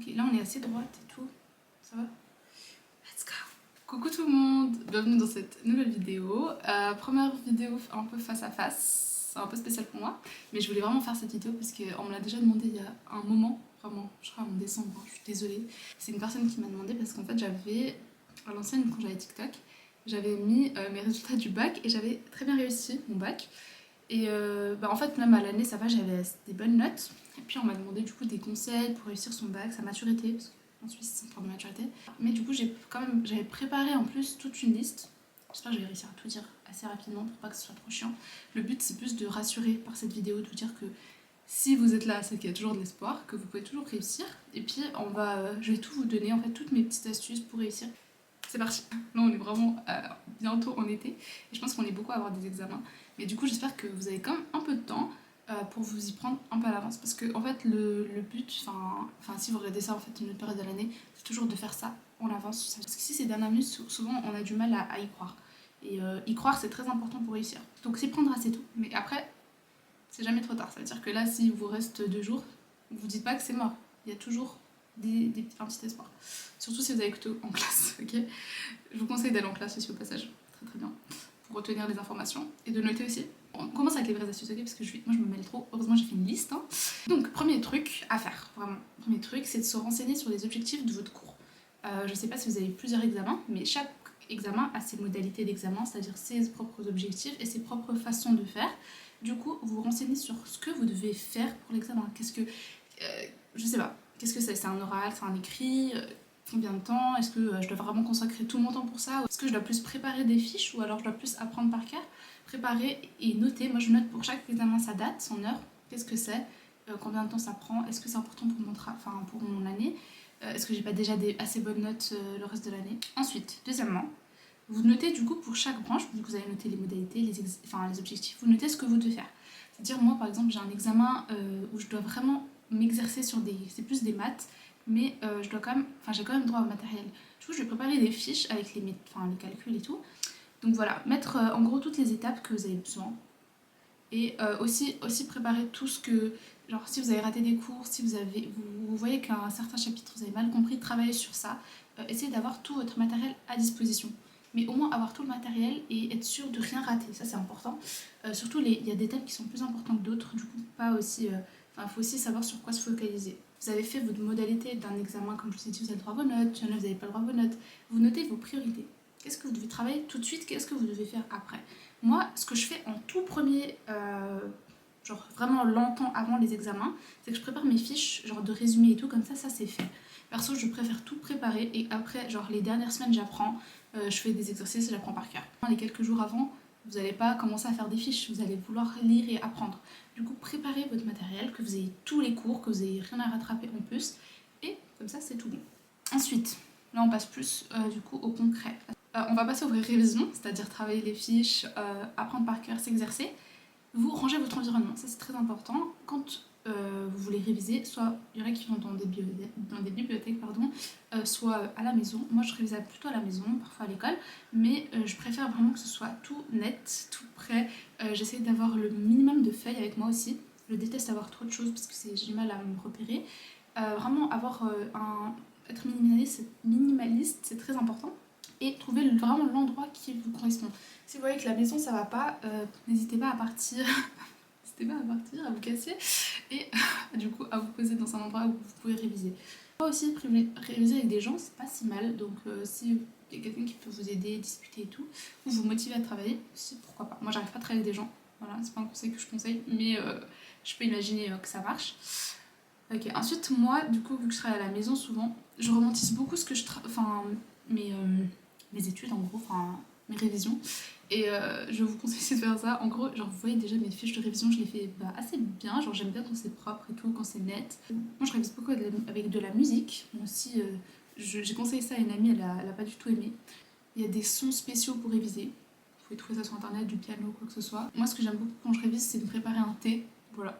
Ok, là on est assez droite et tout, ça va? Let's go! Coucou tout le monde, bienvenue dans cette nouvelle vidéo. Première vidéo un peu face à face, c'est un peu spécial pour moi, mais je voulais vraiment faire cette vidéo parce qu'on me l'a déjà demandé il y a un moment, vraiment, je crois en décembre, hein, je suis désolée. C'est une personne qui m'a demandé parce qu'en fait j'avais, à l'ancienne quand j'avais TikTok, j'avais mis mes résultats du bac et j'avais très bien réussi mon bac. Et en fait, même à l'année, ça va, j'avais des bonnes notes. Et puis on m'a demandé du coup des conseils pour réussir son bac, sa maturité, parce qu'en Suisse c'est un temps de maturité. Mais du coup, j'avais préparé en plus toute une liste. J'espère que je vais réussir à tout dire assez rapidement pour pas que ce soit trop chiant. Le but c'est plus de rassurer par cette vidéo, de vous dire que si vous êtes là, c'est qu'il y a toujours de l'espoir, que vous pouvez toujours réussir. Et puis je vais tout vous donner, en fait, toutes mes petites astuces pour réussir. C'est parti. Là, on est vraiment bientôt en été et je pense qu'on est beaucoup à avoir des examens. Mais du coup, j'espère que vous avez quand même un peu de temps pour vous y prendre un peu à l'avance. Parce que, en fait, le but, si vous regardez ça en fait une autre période de l'année, c'est toujours de faire ça en avance. Parce que si c'est dernière minute, souvent on a du mal à y croire. Et y croire, c'est très important pour réussir. Donc, s'y prendra, c'est tout. Mais après, c'est jamais trop tard. Ça veut dire que là, s'il vous reste 2 jours, vous dites pas que c'est mort. Il y a toujours un petit espoir. Surtout si vous avez écouté en classe, ok? Je vous conseille d'aller en classe aussi au passage, très très bien, pour retenir les informations et de noter aussi. On commence avec les vraies astuces, ok? Parce que moi je me mêle trop, heureusement j'ai fait une liste. Hein. Donc, premier truc à faire, vraiment, premier truc, c'est de se renseigner sur les objectifs de votre cours. Je sais pas si vous avez plusieurs examens, mais chaque examen a ses modalités d'examen, c'est-à-dire ses propres objectifs et ses propres façons de faire. Du coup, vous vous renseignez sur ce que vous devez faire pour l'examen. Je sais pas, qu'est-ce que c'est un oral, c'est un écrit combien de temps? Est-ce que je dois vraiment consacrer tout mon temps pour ça? Est-ce que je dois plus préparer des fiches ou alors je dois plus apprendre par cœur? Préparer et noter. Moi, je note pour chaque examen sa date, son heure. Qu'est-ce que c'est? Combien de temps ça prend? Est-ce que c'est important pour mon année? Est-ce que j'ai pas déjà assez bonnes notes le reste de l'année? Ensuite, deuxièmement, vous notez du coup pour chaque branche, vu que vous avez noté les modalités, les objectifs, vous notez ce que vous devez faire. C'est-à-dire, moi par exemple, j'ai un examen où je dois vraiment m'exercer sur c'est plus des maths, mais j'ai quand même droit au matériel. Du coup, je vais préparer des fiches avec les calculs et tout. Donc voilà, mettre en gros toutes les étapes que vous avez besoin. Et aussi préparer tout ce que, genre si vous avez raté des cours, si vous voyez qu'un certain chapitre vous avez mal compris, travaillez sur ça. Essayez d'avoir tout votre matériel à disposition. Mais au moins avoir tout le matériel et être sûr de rien rater, ça c'est important. Surtout, il y a des thèmes qui sont plus importants que d'autres, du coup, pas aussi. Il faut aussi savoir sur quoi se focaliser. Vous avez fait votre modalité d'un examen, comme je vous ai dit, vous avez le droit à vos notes, si vous n'avez pas le droit à vos notes. Vous notez vos priorités. Qu'est-ce que vous devez travailler tout de suite, qu'est-ce que vous devez faire après? Moi, ce que je fais en tout premier, genre vraiment longtemps avant les examens, c'est que je prépare mes fiches, genre de résumé et tout, comme ça c'est fait. Perso, je préfère tout préparer et après, genre les dernières semaines, j'apprends, je fais des exercices et j'apprends par cœur. Les quelques jours avant, vous n'allez pas commencer à faire des fiches, vous allez vouloir lire et apprendre. Du coup, préparez votre matériel, que vous ayez tous les cours, que vous ayez rien à rattraper en plus, et comme ça, c'est tout bon. Ensuite, là on passe plus du coup au concret. On va passer aux vraies révisions, c'est-à-dire travailler les fiches, apprendre par cœur, s'exercer. Vous rangez votre environnement, ça c'est très important. Quand vous voulez réviser, soit il y en a qui vont dans des bibliothèques, soit à la maison. Moi je révise plutôt à la maison, parfois à l'école, mais je préfère vraiment que ce soit tout net, tout prêt. J'essaie d'avoir le minimum de feuilles avec moi aussi. Je déteste avoir trop de choses parce que j'ai du mal à me repérer. Vraiment être minimaliste, c'est très important. Et trouver vraiment l'endroit qui vous correspond. Si vous voyez que la maison ça va pas, n'hésitez pas à partir. N'hésitez pas à partir, à vous casser et du coup à vous poser dans un endroit où vous pouvez réviser. Moi aussi, réviser avec des gens c'est pas si mal, donc si il y a quelqu'un qui peut vous aider, discuter et tout, ou vous motiver à travailler, si pourquoi pas. Moi j'arrive pas à travailler avec des gens, voilà, c'est pas un conseil que je conseille, mais je peux imaginer que ça marche. Ok, ensuite moi du coup vu que je travaille à la maison souvent, je romantise beaucoup ce que mes études en gros, mes révisions. Et je vous conseille de faire ça. En gros, genre vous voyez déjà mes fiches de révision, je les fais assez bien. Genre j'aime bien quand c'est propre et tout, quand c'est net. Moi je révise beaucoup avec de la musique. Moi aussi, j'ai conseillé ça à une amie, elle a pas du tout aimé. Il y a des sons spéciaux pour réviser. Vous pouvez trouver ça sur internet, du piano, quoi que ce soit. Moi ce que j'aime beaucoup quand je révise, c'est de me préparer un thé. Voilà.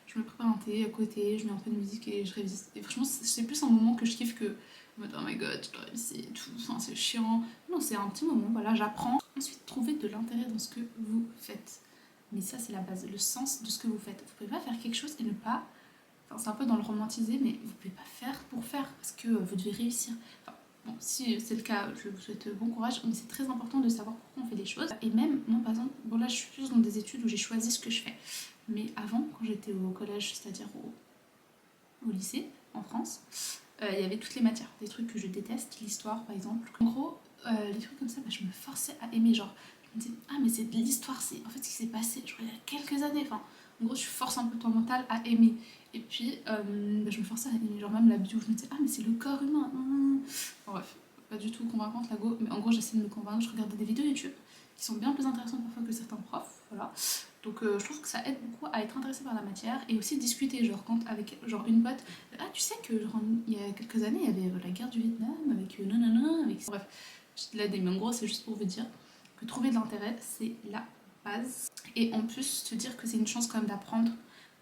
Je me prépare un thé à côté, je mets un peu de musique et je révise. Et franchement, c'est plus un moment que je kiffe que oh my god, je dois réviser et tout, enfin, c'est chiant. Non, c'est un petit moment, voilà, j'apprends. Ensuite, trouver de l'intérêt dans ce que vous faites. Mais ça, c'est la base, le sens de ce que vous faites. Vous pouvez pas faire quelque chose et ne pas enfin, c'est un peu dans le romantiser, mais vous pouvez pas faire pour faire, parce que vous devez réussir. Enfin, bon, si c'est le cas, je vous souhaite bon courage, mais c'est très important de savoir pourquoi on fait les choses. Et même, moi par exemple, bon là je suis plus dans des études où j'ai choisi ce que je fais. Mais avant, quand j'étais au collège, c'est-à-dire au lycée, en France, il y avait toutes les matières, des trucs que je déteste, l'histoire par exemple. En gros, les trucs comme ça, bah, je me forçais à aimer, genre, je me disais, ah mais c'est de l'histoire, c'est en fait ce qui s'est passé, genre il y a quelques années, enfin, en gros, je force un peu ton mental à aimer. Et puis, bah, je me forçais à aimer, genre même la bio, je me disais, ah mais c'est le corps humain. Bon, bref, pas du tout convaincante la go, mais en gros, j'essaie de me convaincre, je regardais des vidéos YouTube qui sont bien plus intéressantes parfois que certains profs, voilà. Donc je trouve que ça aide beaucoup à être intéressé par la matière et aussi discuter, genre quand avec genre une pote, ah tu sais que genre, il y a quelques années il y avait la guerre du Vietnam avec nanana, avec... Bref, je te l'aide, mais en gros c'est juste pour vous dire que trouver de l'intérêt c'est la base. Et en plus te dire que c'est une chance quand même d'apprendre,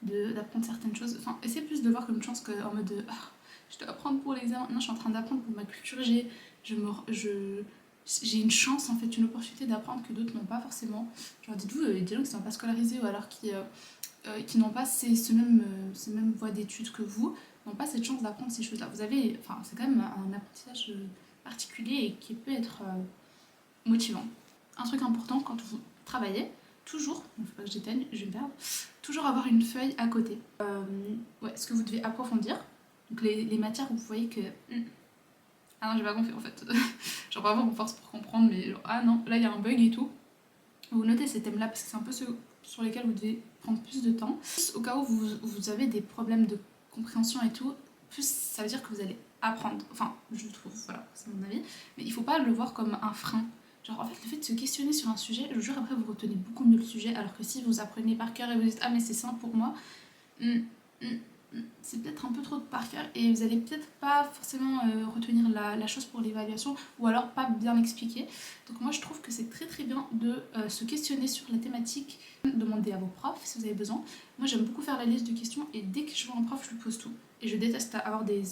d'apprendre certaines choses, enfin essaie plus de voir comme une chance qu'en mode de, ah, je dois apprendre pour l'examen, non je suis en train d'apprendre pour ma culture G, j'ai une chance en fait, une opportunité d'apprendre que d'autres n'ont pas forcément. Genre dites-vous, il y a des gens qui ne sont pas scolarisés ou alors qui n'ont pas ces mêmes voies d'études que vous, n'ont pas cette chance d'apprendre ces choses-là. Vous avez, enfin c'est quand même un apprentissage particulier et qui peut être motivant. Un truc important quand vous travaillez, toujours, il ne faut pas que j'éteigne, je vais me perdre, toujours avoir une feuille à côté. Ouais, ce que vous devez approfondir, donc les matières où vous voyez que... ah non, j'ai pas compris en fait. Genre vraiment on force pour comprendre, mais genre, ah non, là il y a un bug et tout. Vous notez ces thèmes là parce que c'est un peu ceux sur lesquels vous devez prendre plus de temps. Au cas où vous avez des problèmes de compréhension et tout, plus ça veut dire que vous allez apprendre. Enfin, je trouve, voilà, c'est mon avis. Mais il faut pas le voir comme un frein. Genre en fait le fait de se questionner sur un sujet, je jure après vous retenez beaucoup mieux le sujet, alors que si vous apprenez par cœur et vous dites ah mais c'est simple pour moi, c'est peut-être un peu trop de par cœur et vous allez peut-être pas forcément retenir la chose pour l'évaluation ou alors pas bien l'expliquer. Donc moi je trouve que c'est très très bien de se questionner sur la thématique, demander à vos profs si vous avez besoin. Moi j'aime beaucoup faire la liste de questions et dès que je vois un prof je lui pose tout. Et je déteste avoir des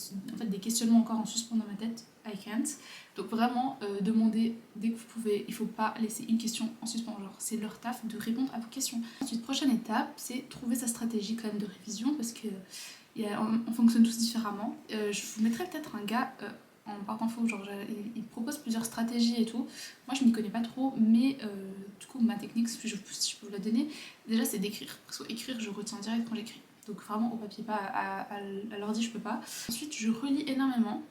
questionnements encore en suspens dans ma tête, I can't. Donc vraiment demandez dès que vous pouvez, il faut pas laisser une question en suspens, genre c'est leur taf de répondre à vos questions. Ensuite prochaine étape c'est trouver sa stratégie quand même de révision parce que on fonctionne tous différemment. Je vous mettrai peut-être un gars en barre d'infos, genre il propose plusieurs stratégies et tout. Moi je m'y connais pas trop, mais du coup ma technique, si je peux vous la donner, déjà c'est d'écrire. Parce que écrire je retiens direct quand j'écris. Donc vraiment au papier, pas à l'ordi je peux pas. Ensuite je relis énormément.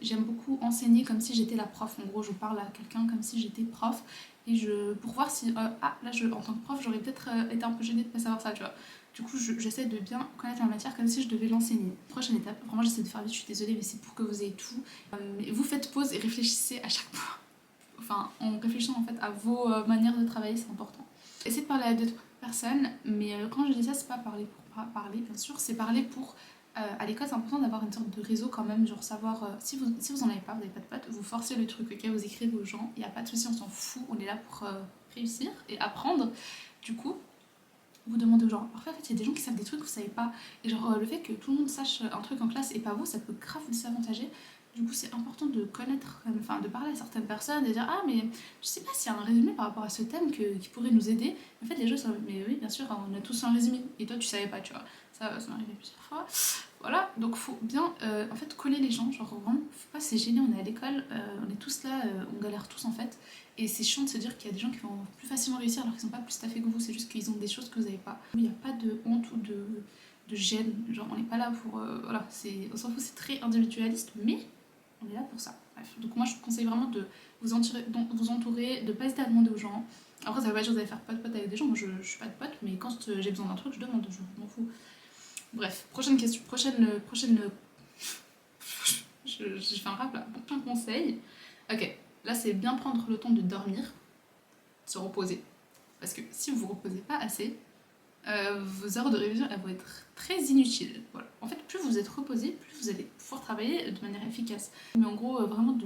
J'aime beaucoup enseigner comme si j'étais la prof. En gros je parle à quelqu'un comme si j'étais prof. Et pour voir si, là en tant que prof j'aurais peut-être été un peu gênée de pas savoir ça, tu vois. Du coup, j'essaie de bien connaître la matière comme si je devais l'enseigner. Prochaine étape, vraiment j'essaie de faire vite, je suis désolée, mais c'est pour que vous ayez tout. Mais vous faites pause et réfléchissez à chaque fois. Enfin, en réfléchissant en fait à vos manières de travailler, c'est important. Essayez de parler à d'autres personnes, mais quand je dis ça, c'est pas parler pour parler, bien sûr, c'est parler pour... à l'école, c'est important d'avoir une sorte de réseau quand même, genre savoir... si vous en avez pas, vous n'avez pas de potes, vous forcez le truc, ok, vous écrivez aux gens, il n'y a pas de souci, on s'en fout, on est là pour réussir et apprendre. Du coup, vous demandez aux gens. Parfois, en fait, il y a des gens qui savent des trucs que vous savez pas. Et genre, le fait que tout le monde sache un truc en classe et pas vous, ça peut grave vous désavantager. Du coup, c'est important de connaître, enfin, de parler à certaines personnes, de dire ah, mais je sais pas s'il y a un résumé par rapport à ce thème qui pourrait nous aider. En fait, les gens sont mais oui, bien sûr, on a tous un résumé. Et toi, tu savais pas, tu vois. Ça m'est arrivé plusieurs fois. Voilà, donc faut bien en fait coller les gens. Genre, vraiment, faut pas se gêner, on est à l'école, on est tous là, on galère tous en fait. Et c'est chiant de se dire qu'il y a des gens qui vont plus facilement réussir alors qu'ils sont pas plus staffés que vous, c'est juste qu'ils ont des choses que vous n'avez pas. Il n'y a pas de honte ou de gêne, genre on n'est pas là pour... voilà, on s'en fout, c'est très individualiste, mais on est là pour ça. Bref, donc moi je vous conseille vraiment de vous entourer, de pas hésiter à demander aux gens. Après ça veut pas dire que vous allez faire pas de pote avec des gens, moi je suis pas de pote, mais quand j'ai besoin d'un truc, je demande, je m'en fous. Bref, prochaine question, j'ai fait un rap là, prochain conseil. Ok, là c'est bien prendre le temps de dormir, de se reposer. Parce que si vous vous reposez pas assez, vos heures de révision elles vont être très inutiles. Voilà. En fait, plus vous êtes reposé, plus vous allez pouvoir travailler de manière efficace. Mais en gros, vraiment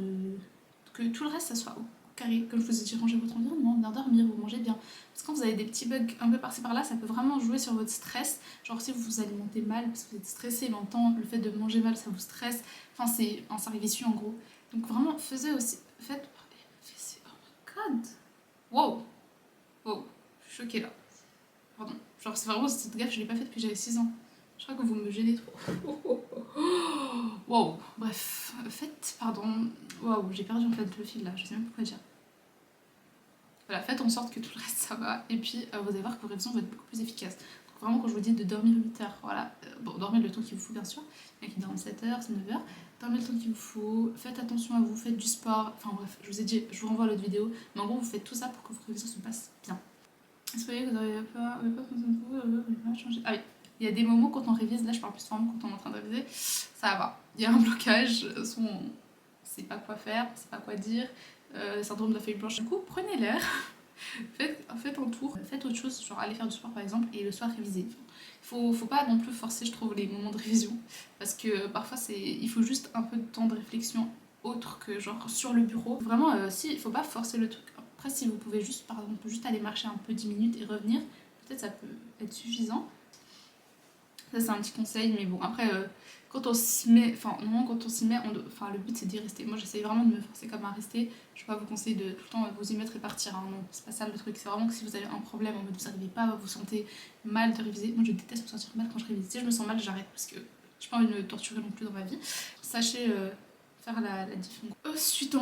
que tout le reste ça soit au carré. Comme je vous ai dit, rangez votre environnement, bien dormir, vous mangez bien. Parce que quand vous avez des petits bugs un peu par-ci par-là, ça peut vraiment jouer sur votre stress. Genre si vous vous alimentez mal parce que vous êtes stressé, mais en même temps le fait de manger mal ça vous stresse. Enfin, c'est un cercle vicieux en gros. Donc vraiment, faites... Oh my god! Wow! Wow! Je suis choquée là. Pardon. Genre, c'est vraiment cette gaffe, je l'ai pas faite depuis que j'avais 6 ans. Je crois que vous me gênez trop. Wow, bref, pardon. Waouh, j'ai perdu en fait le fil là, je sais même pas quoi dire. Voilà, faites en sorte que tout le reste ça va, et puis vous allez voir que vos révisions vont être beaucoup plus efficaces. Donc vraiment, quand je vous dis de dormir 8 heures, voilà, bon, dormez le temps qu'il vous faut bien sûr, il y en a qui dorment 7 heures, c'est 9 heures, dormez le temps qu'il vous faut, faites attention à vous, faites du sport, enfin bref, je vous ai dit, je vous renvoie à l'autre vidéo, mais en gros, vous faites tout ça pour que vos révisions se passent bien. Soyez que vous n'arrivez pas besoin de vous, vous n'avez pas changé. Ah oui, il y a des moments quand on révise, là je parle plus vraiment quand on est en train de réviser, ça va, il y a un blocage, on sait pas quoi faire, on sait pas quoi dire, syndrome de la feuille blanche. Du coup, prenez l'air, faites un tour, faites autre chose, genre aller faire du sport par exemple, et le soir réviser. Faut pas non plus forcer, je trouve, les moments de révision, parce que parfois il faut juste un peu de temps de réflexion autre que genre sur le bureau. Vraiment, si, il faut pas forcer le truc. Après, si vous pouvez juste, par exemple, juste aller marcher un peu 10 minutes et revenir, peut-être ça peut être suffisant. Ça, c'est un petit conseil, mais bon, après, quand on s'y met, enfin, normalement, quand on s'y met, le but c'est d'y rester. Moi, j'essaye vraiment de me forcer comme à rester. Je vais pas vous conseiller de tout le temps vous y mettre et partir, hein. Non, c'est pas ça le truc. C'est vraiment que si vous avez un problème, en mode vous n'arrivez pas, vous sentez mal de réviser. Moi, je déteste me sentir mal quand je révise. Si je me sens mal, j'arrête parce que j'ai pas envie de me torturer non plus dans ma vie. Sachez faire la diff. Ensuite,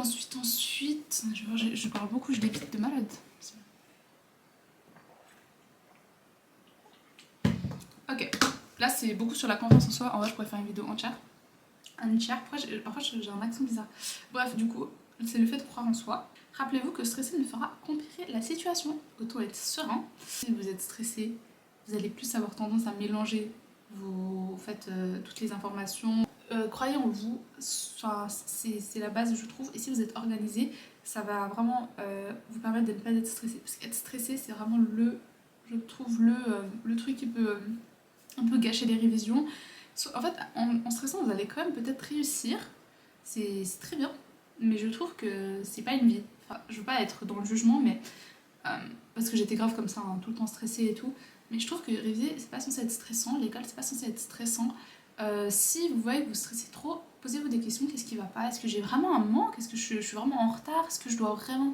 je parle beaucoup, je débite de malade. Ok. Là, c'est beaucoup sur la confiance en soi. En vrai, je pourrais faire une vidéo entière. Parfois, j'ai un accent bizarre. Bref, du coup, c'est le fait de croire en soi. Rappelez-vous que stresser ne fera qu'empirer la situation. Autant être serein. Si vous êtes stressé, vous allez plus avoir tendance à mélanger toutes les informations. Croyez en vous, c'est la base, je trouve. Et si vous êtes organisé, ça va vraiment vous permettre de ne pas être stressé. Parce qu'être stressé, c'est vraiment je trouve, le truc qui peut un peu gâcher les révisions. En fait, en stressant, vous allez quand même peut-être réussir. C'est très bien. Mais je trouve que c'est pas une vie. Enfin, je veux pas être dans le jugement, mais parce que j'étais grave comme ça, hein, tout le temps stressée et tout. Mais je trouve que réviser, c'est pas censé être stressant. L'école, c'est pas censé être stressant. Si vous voyez que vous stressez trop, posez-vous des questions. Qu'est-ce qui va pas? Est-ce que j'ai vraiment un manque? Est-ce que je suis vraiment en retard? Est-ce que je dois vraiment...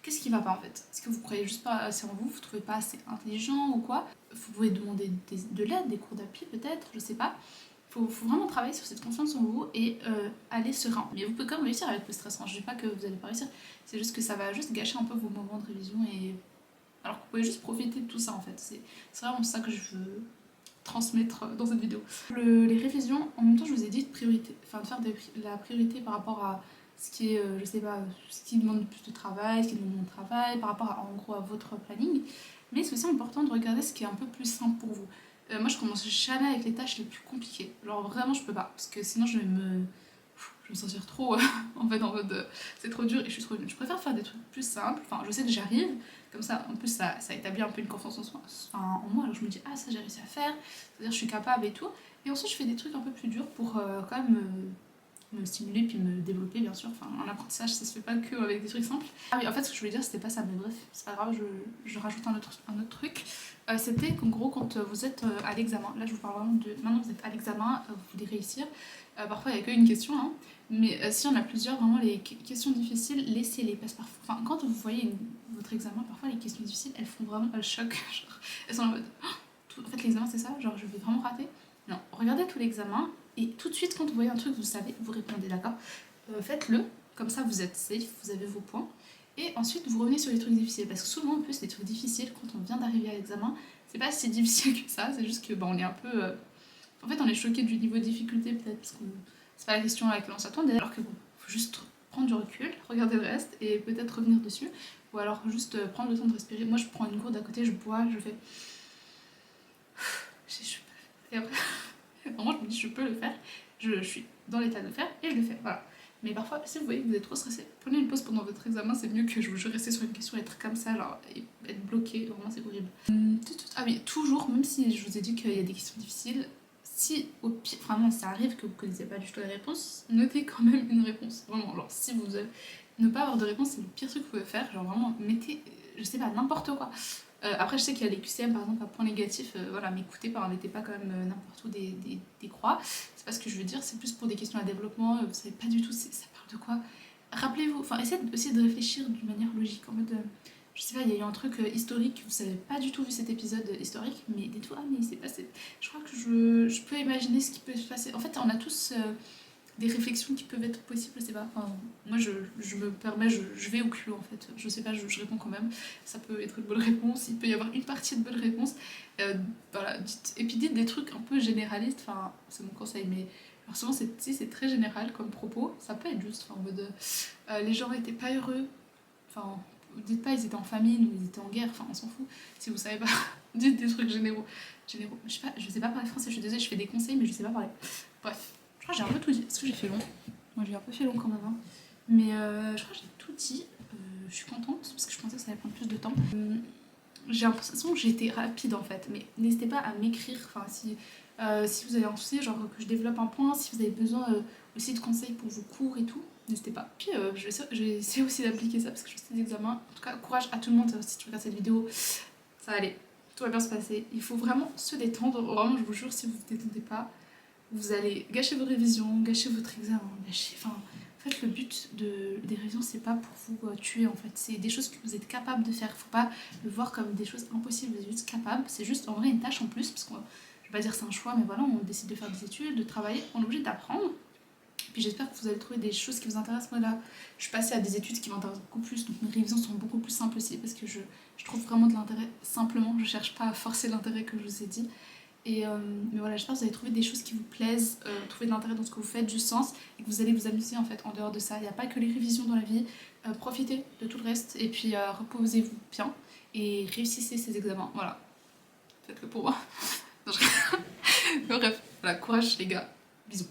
Qu'est-ce qui va pas en fait? Est-ce que vous croyez juste pas assez en vous? Vous trouvez pas assez intelligent ou quoi? Vous pouvez demander de l'aide, des cours d'appui peut-être, je sais pas. Faut vraiment travailler sur cette confiance en vous et aller serein. Mais vous pouvez quand même réussir avec le stress. Je dis pas que vous allez pas réussir, c'est juste que ça va juste gâcher un peu vos moments de révision et alors que vous pouvez juste profiter de tout ça en fait. C'est vraiment ça que je veux transmettre dans cette vidéo. Les révisions, en même temps, je vous ai dit de faire la priorité par rapport à ce qui est, je sais pas, ce qui demande plus de travail, ce qui demande moins de travail, par rapport en gros à votre planning. Mais c'est aussi important de regarder ce qui est un peu plus simple pour vous. Moi, je commence jamais avec les tâches les plus compliquées. Genre vraiment, je peux pas, parce que sinon je vais me sentir trop en fait en mode c'est trop dur et je suis trop nulle. Je préfère faire des trucs plus simples. Enfin, je sais que j'arrive. Comme ça, en plus, ça établit un peu une confiance en soi, en moi. Alors je me dis, ah, ça j'ai réussi à faire, c'est-à-dire je suis capable et tout. Et ensuite, je fais des trucs un peu plus durs pour quand même me stimuler puis me développer, bien sûr. Enfin, un apprentissage, ça se fait pas que avec des trucs simples. Ah oui, en fait, ce que je voulais dire, c'était pas ça, mais bref, c'est pas grave, je rajoute un autre truc. C'était qu'en gros, quand vous êtes à l'examen, là je vous parle vraiment de. Maintenant, vous êtes à l'examen, vous voulez réussir. Parfois, il n'y a qu'une question, hein. Mais si on a plusieurs, vraiment les questions difficiles, laissez-les. Parce que enfin, quand vous voyez votre examen, parfois les questions difficiles, elles font vraiment un choc. Genre, elles sont en mode, en fait, l'examen c'est ça, genre je vais vraiment rater. Non, regardez tout l'examen et tout de suite, quand vous voyez un truc, vous savez, vous répondez, d'accord? Faites-le, comme ça vous êtes safe, vous avez vos points. Et ensuite, vous revenez sur les trucs difficiles. Parce que souvent, en plus, les trucs difficiles, quand on vient d'arriver à l'examen, c'est pas si difficile que ça, c'est juste que on est un peu. En fait, on est choqué du niveau de difficulté, peut-être, parce que c'est pas la question à laquelle on s'attendait. Alors que bon, faut juste prendre du recul, regarder le reste et peut-être revenir dessus. Ou alors juste prendre le temps de respirer. Moi, je prends une gourde à côté, je bois, je fais. Et après, vraiment, je me dis, je peux le faire. Je suis dans l'état de le faire et je le fais. Voilà. Mais parfois, si vous voyez que vous êtes trop stressé, prenez une pause pendant votre examen, c'est mieux que je vous jure rester sur une question et être comme ça, genre, et être bloqué, vraiment c'est horrible. Ah oui, toujours, même si je vous ai dit qu'il y a des questions difficiles, si au pire, vraiment ça arrive que vous connaissez pas du tout les réponses, notez quand même une réponse. Vraiment, genre si vous ne pas avoir de réponse, c'est le pire truc que vous pouvez faire, genre vraiment mettez, je sais pas, n'importe quoi. Après, je sais qu'il y a les QCM par exemple à point négatif, voilà, m'écoutez pas, mettez pas quand même n'importe où des croix. C'est pas ce que je veux dire, c'est plus pour des questions à développement, vous savez pas du tout ça parle de quoi. Rappelez-vous, enfin, essayez de réfléchir d'une manière logique, en mode je sais pas, il y a eu un truc historique, vous avez pas du tout vu cet épisode historique, mais dites-vous, ah mais il s'est passé. Je crois que je peux imaginer ce qui peut se passer. En fait, on a tous des réflexions qui peuvent être possibles, je sais pas. Enfin, moi je me permets, je vais au culot en fait. Je sais pas, je réponds quand même. Ça peut être une bonne réponse, il peut y avoir une partie de bonne réponse. Voilà, et puis dites des trucs un peu généralistes, enfin, c'est mon conseil, mais. Alors souvent c'est très général comme propos, ça peut être juste, enfin, en mode les gens étaient pas heureux, enfin vous dites pas ils étaient en famine ou ils étaient en guerre, enfin on s'en fout. Si vous savez pas, dites des trucs généraux. Généraux. Je sais pas parler français, je suis désolée, je fais des conseils mais je sais pas parler. Bref, je crois que j'ai un peu tout dit. Est-ce que j'ai fait long? Moi j'ai un peu fait long quand même. Hein. Mais je crois que j'ai tout dit. Je suis contente parce que je pensais que ça allait prendre plus de temps. J'ai l'impression que j'ai été rapide en fait, mais n'hésitez pas à m'écrire. Enfin, si vous avez un souci, genre que je développe un point, si vous avez besoin aussi de conseils pour vos cours et tout, n'hésitez pas. Puis je vais essayer aussi d'appliquer ça parce que je sais des examens. En tout cas, courage à tout le monde si tu regardes cette vidéo. Ça va aller, tout va bien se passer. Il faut vraiment se détendre. Vraiment, je vous jure, si vous ne vous détendez pas, vous allez gâcher vos révisions, gâcher votre examen, gâcher. Enfin, en fait, le but des révisions, c'est pas pour vous tuer en fait. C'est des choses que vous êtes capable de faire. Faut pas le voir comme des choses impossibles. Vous êtes juste capable. C'est juste en vrai une tâche en plus parce qu'on je vais pas dire c'est un choix, mais voilà, on décide de faire des études, de travailler, on est obligé d'apprendre. Puis j'espère que vous allez trouver des choses qui vous intéressent. Moi là, je suis passée à des études qui m'intéressent beaucoup plus, donc mes révisions sont beaucoup plus simples aussi parce que je trouve vraiment de l'intérêt simplement. Je cherche pas à forcer l'intérêt que je vous ai dit. Mais voilà, j'espère que vous allez trouver des choses qui vous plaisent, trouver de l'intérêt dans ce que vous faites, du sens, et que vous allez vous amuser en fait en dehors de ça. Il n'y a pas que les révisions dans la vie. Profitez de tout le reste et puis reposez-vous bien et réussissez ces examens. Voilà, faites-le pour moi. Non, bref, voilà, courage les gars, bisous.